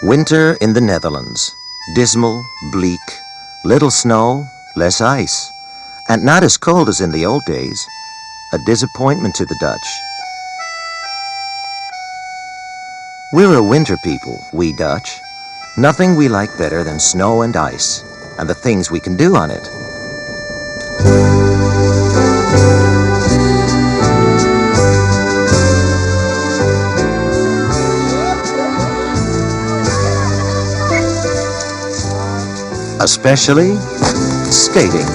Winter in the Netherlands. Dismal, bleak, little snow, less ice, and not as cold as in the old days. A disappointment to the Dutch. We're a winter people, we Dutch. Nothing we like better than snow and ice, and the things we can do on it. Especially skating.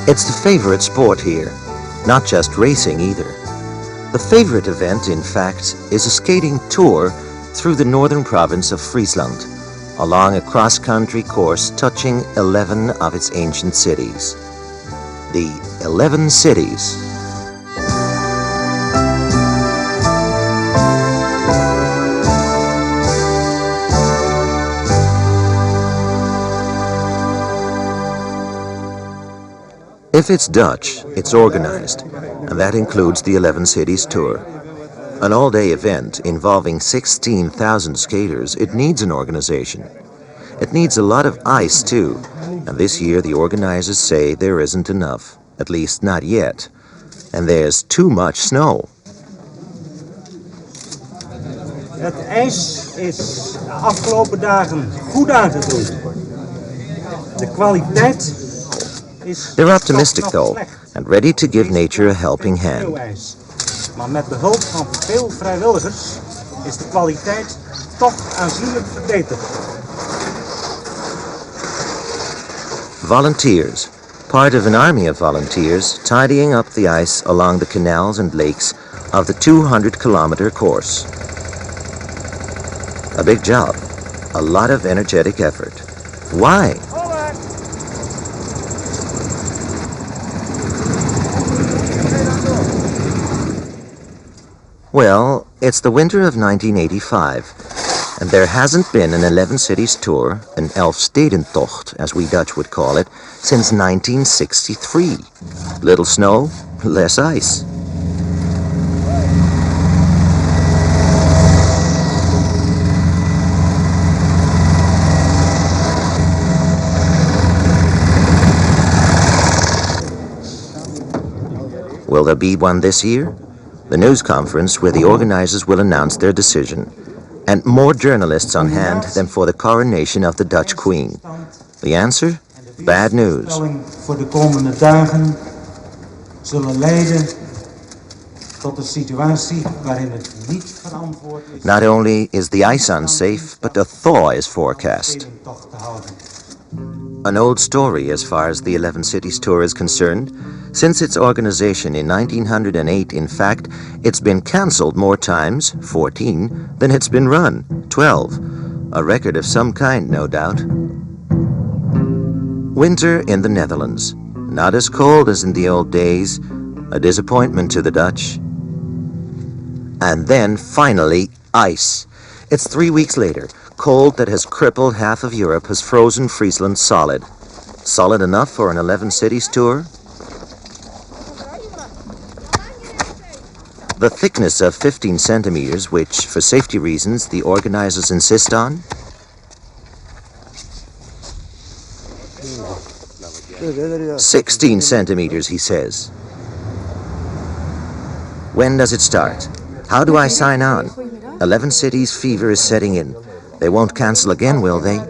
It's the favorite sport here, not just racing either. The favorite event, in fact, is a skating tour through the northern province of Friesland, along a cross-country course touching 11 of its ancient cities. The 11 cities. If it's Dutch, it's organized, and that includes the 11 Cities Tour. An all-day event involving 16,000 skaters, it needs an organization. It needs a lot of ice, too, and this year the organizers say there isn't enough, at least not yet, and there's too much snow. Het ijs is de afgelopen dagen goed aangegroeid. De kwaliteit is... They're optimistic, though, and ready to give nature a helping hand. Maar met behulp van veel vrijwilligers is de kwaliteit toch aanzienlijk verbeterd. Volunteers, part of an army of volunteers tidying up the ice along the canals and lakes of the 200-kilometer course. A big job, a lot of energetic effort. Why? Well, it's the winter of 1985, and there hasn't been an 11 cities tour, an Elfstedentocht, as we Dutch would call it, since 1963. Little snow, less ice. Will there be one this year? The news conference where the organizers will announce their decision, and more journalists on hand than for the coronation of the Dutch Queen. The answer? Bad news. Voor de komende dagen zullen leiden tot een situatie waarin het niet verantwoord is. Not only is the ice unsafe, but a thaw is forecast. An old story as far as the 11 Cities Tour is concerned. Since its organization in 1908, in fact, it's been cancelled more times, 14, than it's been run, 12. A record of some kind, no doubt. Winter in the Netherlands. Not as cold as in the old days. A disappointment to the Dutch. And then, finally, ice. It's 3 weeks later. Cold that has crippled half of Europe has frozen Friesland solid. Solid enough for an 11 cities tour? The thickness of 15 centimeters, which, for safety reasons, the organizers insist on? "16 centimeters, he says. When does it start? How do I sign on? 11 cities fever is setting in. They won't cancel again, will they?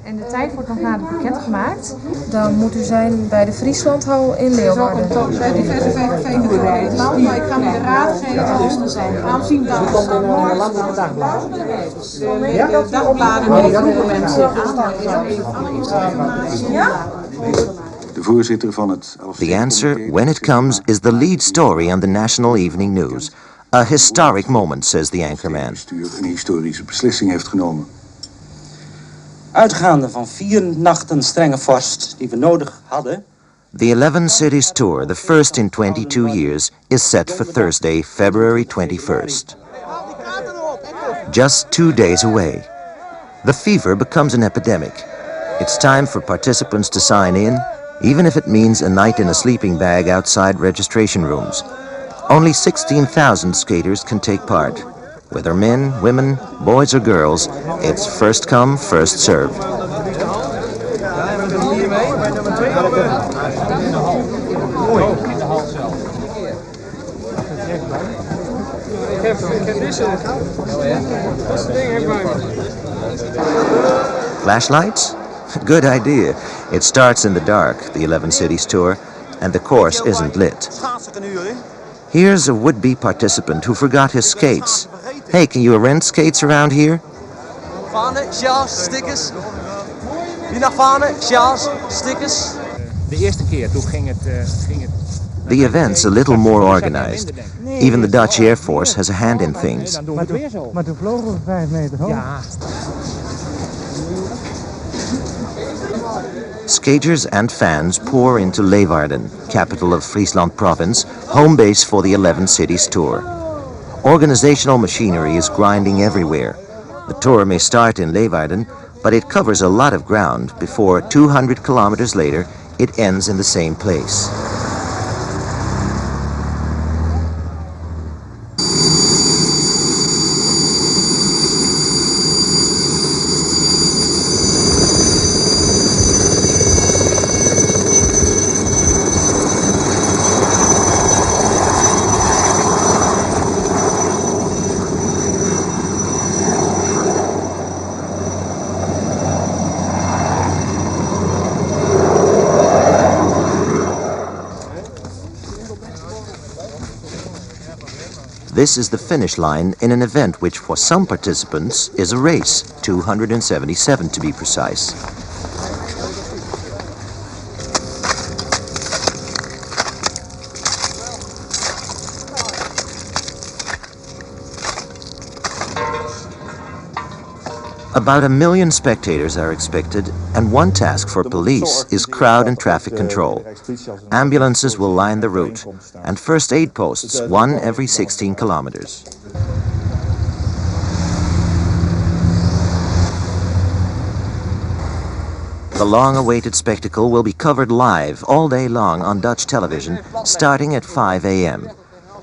En de tijd wordt nog nader bekendgemaakt. Dan moet u zijn bij de Frieslandhal in Leeuwarden. Er zijn diverse vegetarische in het land, maar ik ga u de raad geven. Aanzien dat de dagbladen die vroegen mensen De voorzitter van het The answer, when it comes, is the lead story on the National Evening News. A historic moment, says the anchorman. bestuur een historische beslissing heeft genomen. Uitgaande van 4 nachten strenge vorst die we nodig hadden. The 11 Cities Tour, the first in 22 years, is set for Thursday, February 21st. Just 2 days away. The fever becomes an epidemic. It's time for participants to sign in, even if it means a night in a sleeping bag outside registration rooms. Only 16,000 skaters can take part. Whether men, women, boys or girls, it's first come, first serve. Flashlights? Good idea. It starts in the dark, the 11 Cities tour, and the course isn't lit. Here's a would-be participant who forgot his skates. Hey, can you rent skates around here? Fahnen, sjaals, stickers. Wie naar Fahnen, sjaals, stickers. De eerste keer toen ging het. The event's a little more organized. Even the Dutch Air Force has a hand in things. Maar toen vlogen we 5 meter hoog. Ja. Skaters and fans pour into Leeuwarden, capital of Friesland province, home base for the 11 Cities tour. Organizational machinery is grinding everywhere. The tour may start in Leeuwarden, but it covers a lot of ground before 200 kilometers later it ends in the same place. This is the finish line in an event which for some participants is a race, 277 to be precise. About 1 million spectators are expected, and one task for police is crowd and traffic control. Ambulances will line the route, and first aid posts, one every 16 kilometers. The long-awaited spectacle will be covered live all day long on Dutch television, starting at 5 a.m.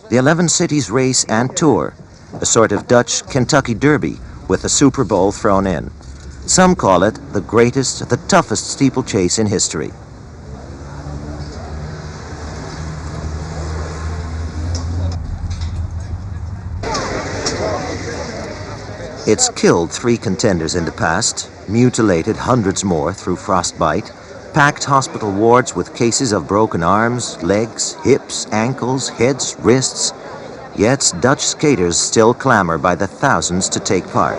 The 11 Cities race and tour, a sort of Dutch Kentucky Derby, with the Super Bowl thrown in. Some call it the greatest, the toughest steeplechase in history. It's killed 3 contenders in the past, mutilated hundreds more through frostbite, packed hospital wards with cases of broken arms, legs, hips, ankles, heads, wrists. Yet Dutch skaters still clamor by the thousands to take part.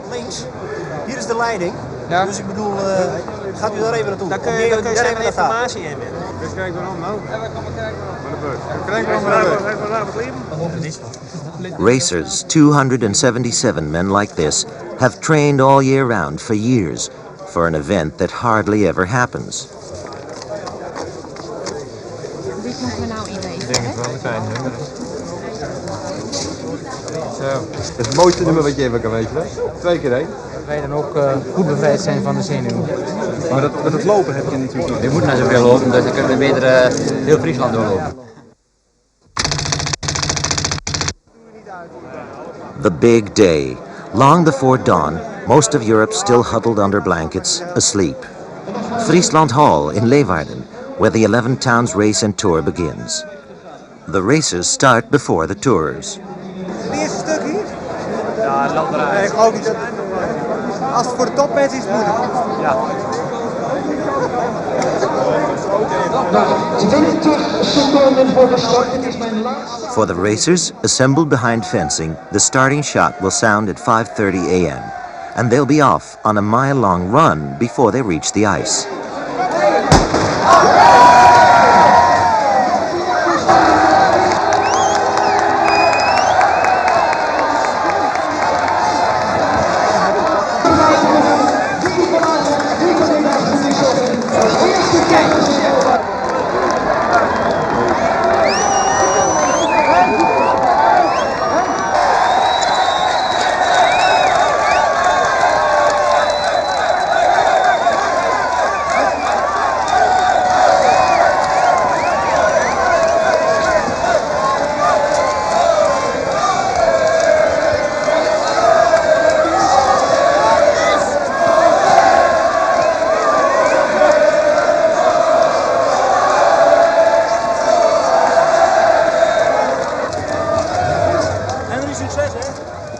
Links, hier is de leiding. Ja. Dus ik bedoel, gaat u daar even naartoe? Dan kun je even informatie in met. Dus kijk dan omhoog. Racers, 277 men like this, have trained all year round for years for an event that hardly ever happens. Dit moeten we nou inlezen. Ik denk het wel een klein nummer. Zo. Dat is het mooiste nummer wat je even kan weten, hè? 2 keer 1. Wij dan ook goed bevrijd zijn van de zenuwen. Maar dat het lopen heb je natuurlijk niet. Je moet naar zoveel lopen, dus dan kunnen we beter heel Friesland doorlopen. The big day. Long before dawn, most of Europe still huddled under blankets, asleep. Friesland Hall in Leeuwarden, where the 11 towns race and tour begins. The races start before the tourers. Het eerste stuk hier? Ja, het loopt eruit. Nee, ik geloof niet dat... Als het voor de topmensen is, moet het. Ja. 20 seconden voor de start. Het is mijn laatste. For the racers, assembled behind fencing, the starting shot will sound at 5:30 a.m. and they'll be off on a mile-long run before they reach the ice.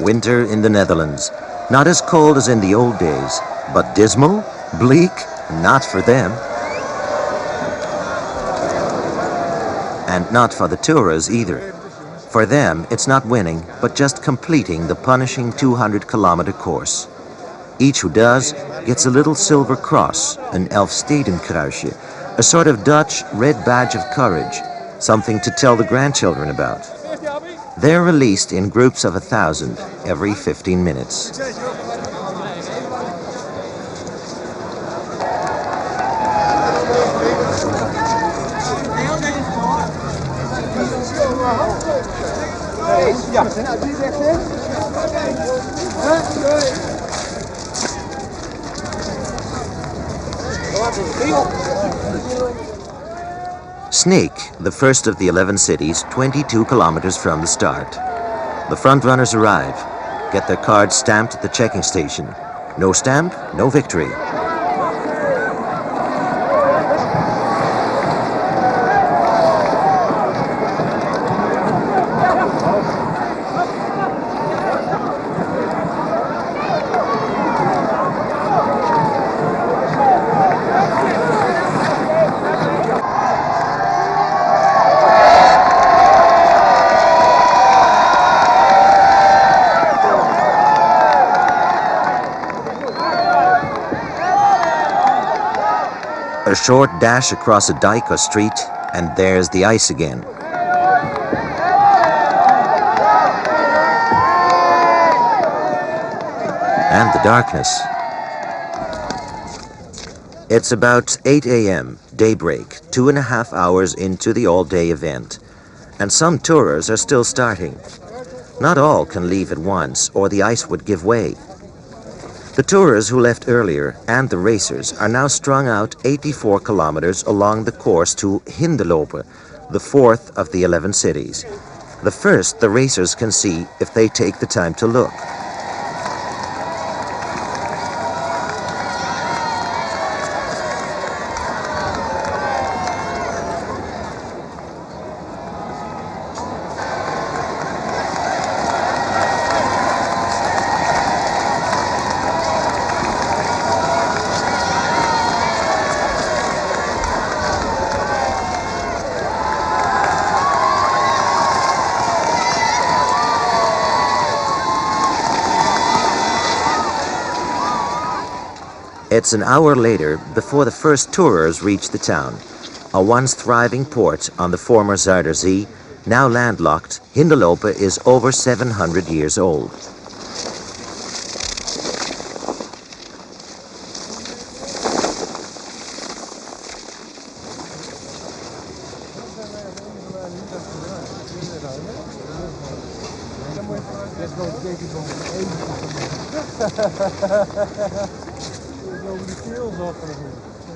Winter in the Netherlands. Not as cold as in the old days, but dismal, bleak, not for them. And not for the tourers either. For them, it's not winning, but just completing the punishing 200-kilometer course. Each who does gets a little silver cross, an Elfstedentocht, a sort of Dutch red badge of courage, something to tell the grandchildren about. They're released in groups of 1,000 every 15 minutes. Sneek, the first of the 11 cities, 22 kilometers from the start. The front runners arrive, get their cards stamped at the checking station. No stamp, no victory. A short dash across a dike or street, and there's the ice again. And the darkness. It's about 8 a.m., daybreak, 2.5 hours into the all-day event. And some tourers are still starting. Not all can leave at once, or the ice would give way. The tourers who left earlier and the racers are now strung out 84 kilometers along the course to Hinderlopen, the fourth of the 11 cities. The first the racers can see if they take the time to look. It's an hour later before the first tourers reach the town. A once thriving port on the former Zuiderzee, now landlocked, Hinderlopen is over 700 years old.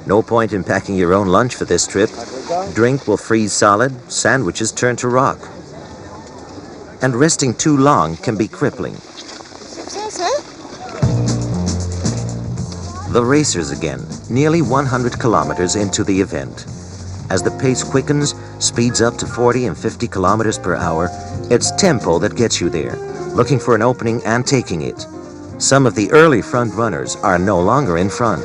No point in packing your own lunch for this trip. Drink will freeze solid, sandwiches turn to rock. And resting too long can be crippling. The racers again, nearly 100 kilometers into the event. As the pace quickens, speeds up to 40 and 50 kilometers per hour, it's tempo that gets you there, looking for an opening and taking it. Some of the early front runners are no longer in front.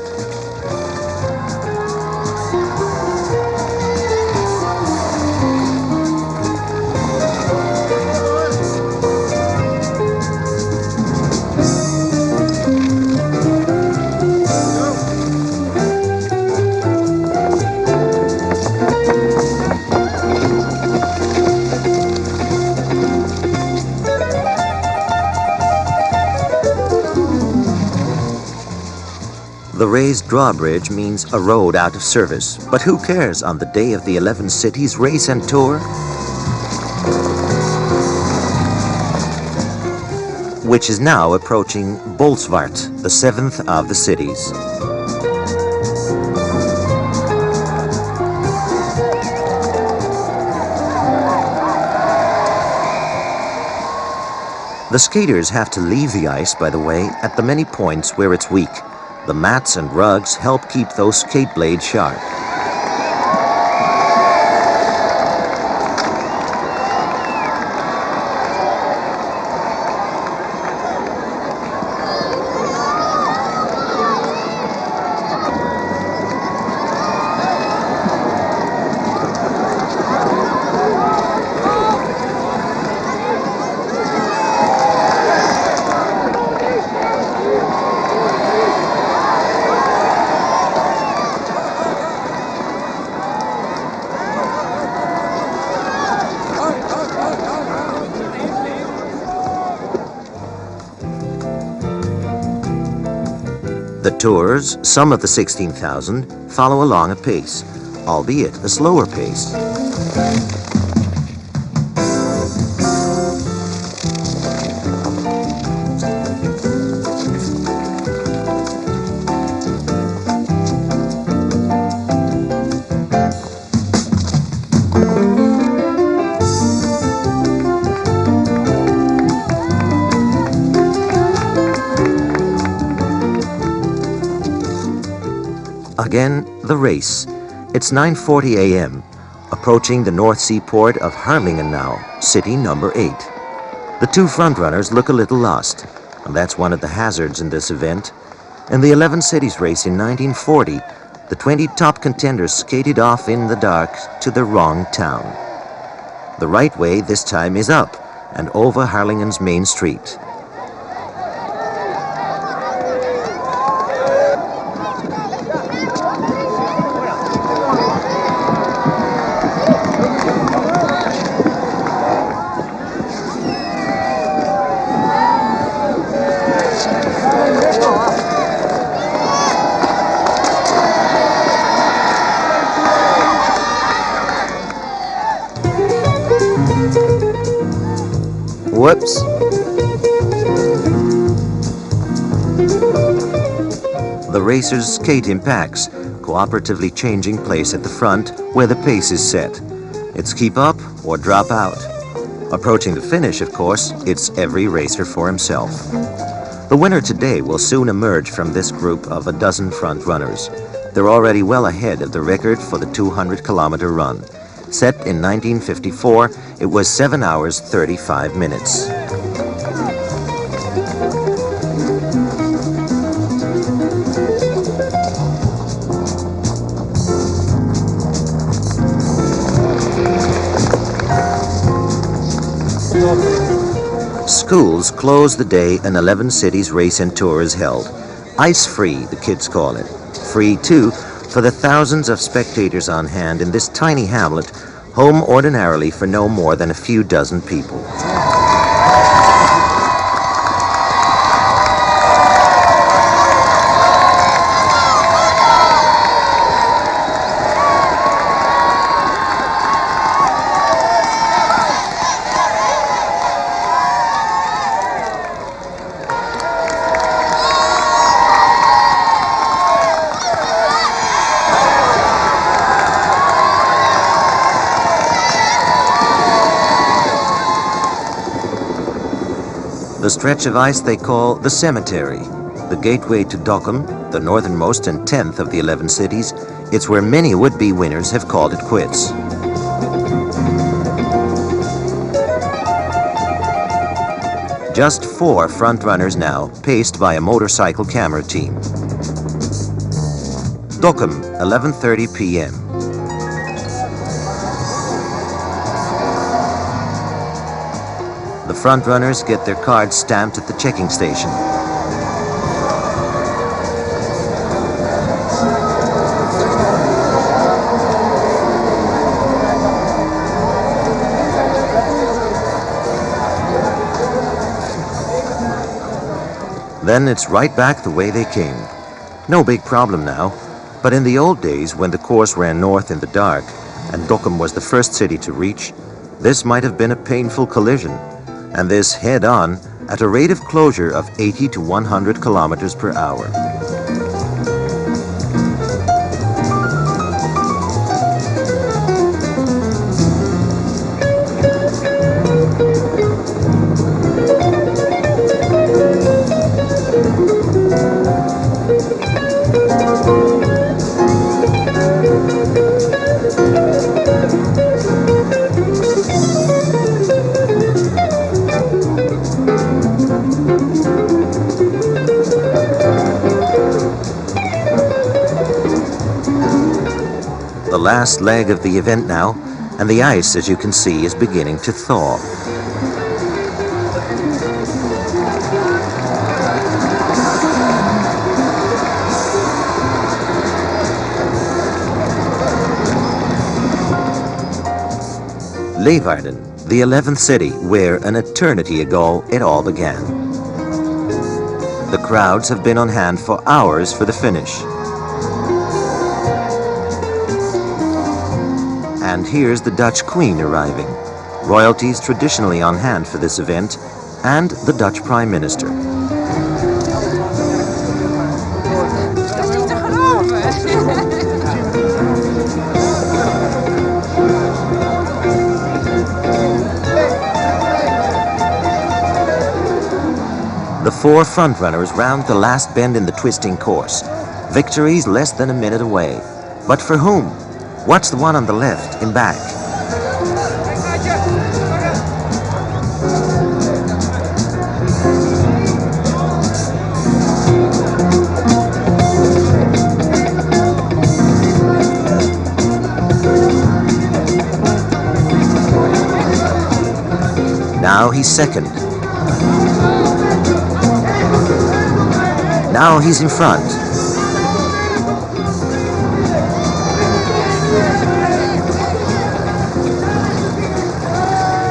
The raised drawbridge means a road out of service, but who cares on the day of the 11 cities race and tour? Which is now approaching Bolsward, the seventh of the cities. The skaters have to leave the ice, by the way, at the many points where it's weak. The mats and rugs help keep those skate blades sharp. tours, some of the 16,000, follow along a pace, albeit a slower pace. Again, the race. It's 9:40 a.m., approaching the North Sea port of Harlingen now, city number 8. The two frontrunners look a little lost, and that's one of the hazards in this event. In the 11 cities race in 1940, the 20 top contenders skated off in the dark to the wrong town. The right way this time is up and over Harlingen's main street. Whoops. The racers skate in packs, cooperatively changing place at the front where the pace is set. It's keep up or drop out. Approaching the finish, of course, it's every racer for himself. The winner today will soon emerge from this group of a dozen front runners. They're already well ahead of the record for the 200-kilometer run. Set in 1954, it was 7 hours 35 minutes. Schools close the day an 11 cities race and tour is held. Ice-free, the kids call it. Free, too, for the thousands of spectators on hand in this tiny hamlet, home ordinarily for no more than a few dozen people. The stretch of ice they call the cemetery, the gateway to Dokkum, the northernmost and 10th of the 11 cities. It's where many would-be winners have called it quits. Just 4 front runners now, paced by a motorcycle camera team. Dokkum, 11:30 p.m. The front runners get their cards stamped at the checking station. Then it's right back the way they came. No big problem now, but in the old days when the course ran north in the dark and Dokkum was the first city to reach, this might have been a painful collision. And this head-on at a rate of closure of 80 to 100 kilometers per hour. The last leg of the event now, and the ice, as you can see, is beginning to thaw. Leeuwarden, the 11th city, where an eternity ago it all began. The crowds have been on hand for hours for the finish. And here's the Dutch Queen arriving. Royalties traditionally on hand for this event, and the Dutch Prime Minister. The four frontrunners round the last bend in the twisting course. Victory's less than a minute away. But for whom? What's the one on the left, in back? Now he's second. Now he's in front.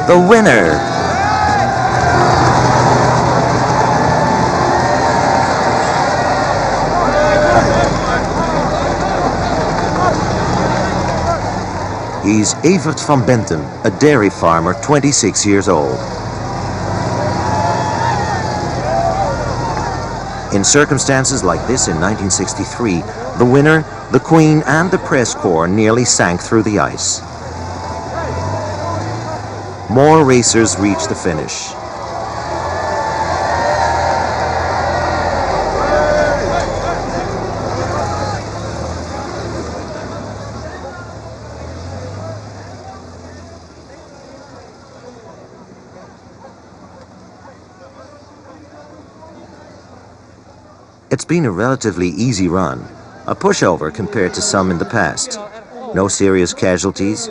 The winner! He's Evert van Bentum, a dairy farmer, 26 years old. In circumstances like this in 1963, the winner, the Queen, and the press corps nearly sank through the ice. More racers reach the finish. It's been a relatively easy run, a pushover compared to some in the past. No serious casualties,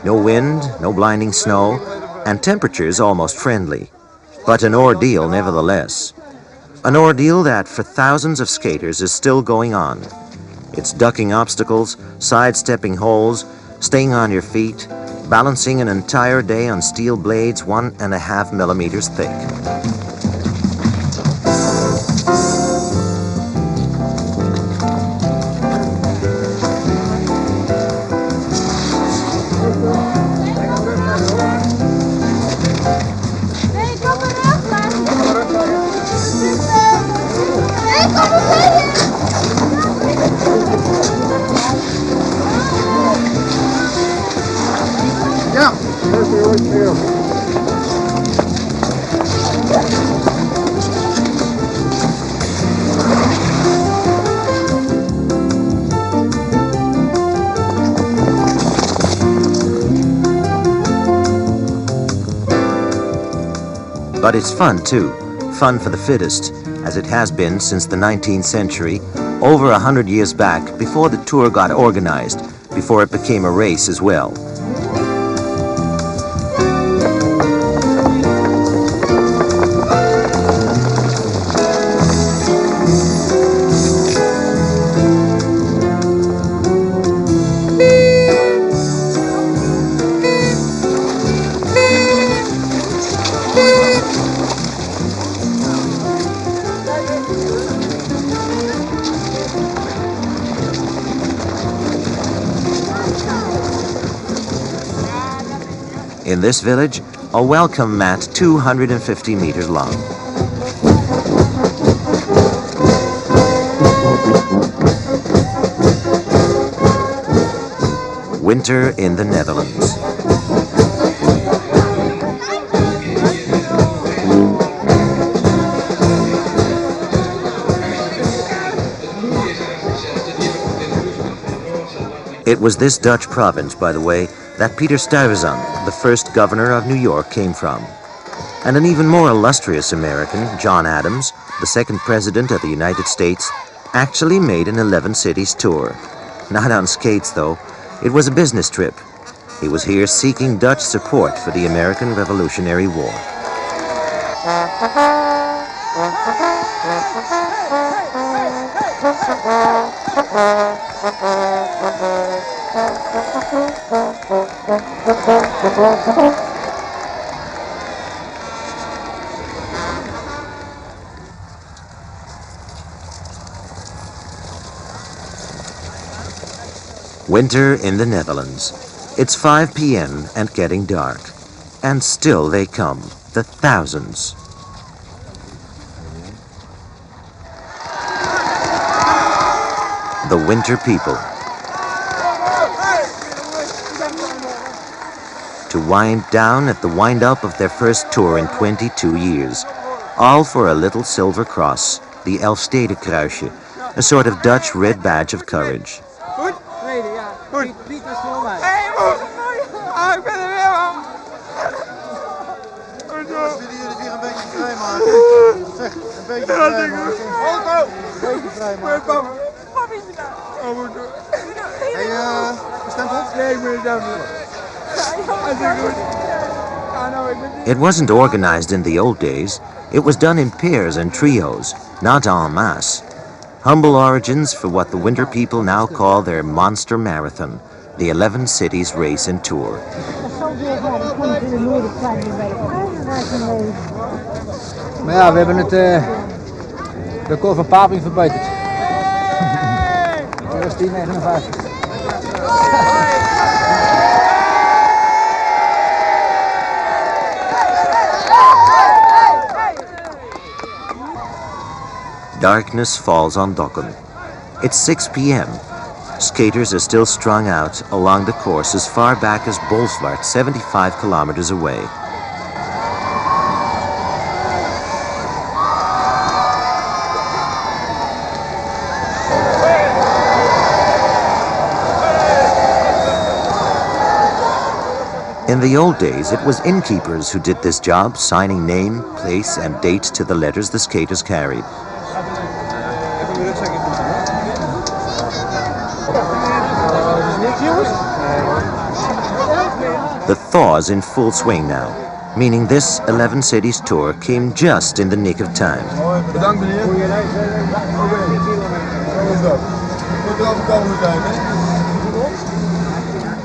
no wind, no blinding snow, and temperatures almost friendly. But an ordeal nevertheless. An ordeal that for thousands of skaters is still going on. It's ducking obstacles, sidestepping holes, staying on your feet, balancing an entire day on steel blades 1.5 millimeters thick. But it's fun too, fun for the fittest, as it has been since the 19th century, over 100 years back, before the tour got organized, before it became a race as well. In this village, a welcome mat 250 meters long. Winter in the Netherlands. It was this Dutch province, by the way, that Pieter Stuyvesant, the first governor of New York, came from. And an even more illustrious American, John Adams, the second president of the United States, actually made an 11 cities tour. Not on skates, though. It was a business trip. He was here seeking Dutch support for the American Revolutionary War. Winter in the Netherlands. It's 5 p.m. and getting dark. And still they come, the thousands. The winter people. To wind down at the wind-up of their first tour in 22 years. All for a little silver cross, the Elfstedentocht, a sort of Dutch red badge of courage. Goed? Tweede, ja. Goed. Pieter voor mij. Hé, ah, ik ben er weer, man. Goed zo. Willen jullie weer een beetje vrijmaken? Zeg, een beetje vrijmaken. Foto! Een beetje vrijmaken. Wat is het nou? Oh, goed zo. Hé, stempel? Nee, ik ben het down. It wasn't organized in the old days. It was done in pairs and trios, not en masse. Humble origins for what the winter people now call their monster marathon, the 11 cities race and tour. Maar ja, we hebben het record van Paping verbeterd. Dat was 10,59. Darkness falls on Dokkum. It's 6 p.m. Skaters are still strung out along the course as far back as Bolsward, 75 kilometers away. In the old days, it was innkeepers who did this job, signing name, place, and date to the letters the skaters carried. The thaw's in full swing now, meaning this 11 cities tour came just in the nick of time. Bedankt meneer.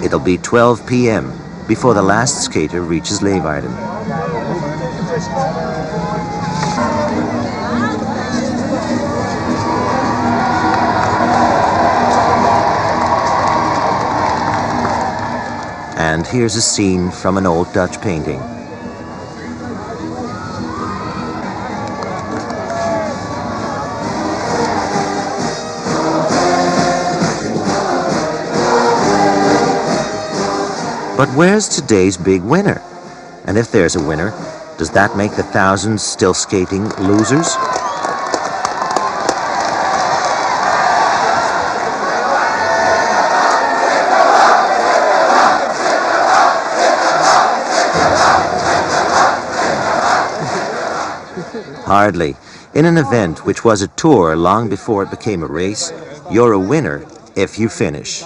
It'll be 12 p.m. before the last skater reaches Leeuwarden. And here's a scene from an old Dutch painting. But where's today's big winner? And if there's a winner, does that make the thousands still skating losers? Hardly. In an event which was a tour long before it became a race, you're a winner if you finish.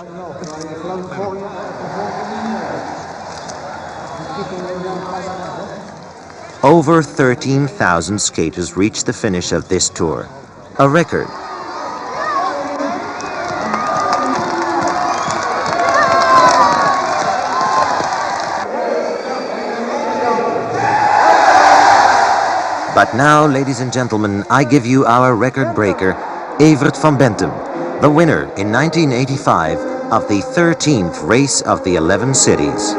Over 13,000 skaters reached the finish of this tour, a record. But now, ladies and gentlemen, I give you our record breaker, Evert van Bentum, the winner in 1985 of the 13th race of the 11 cities.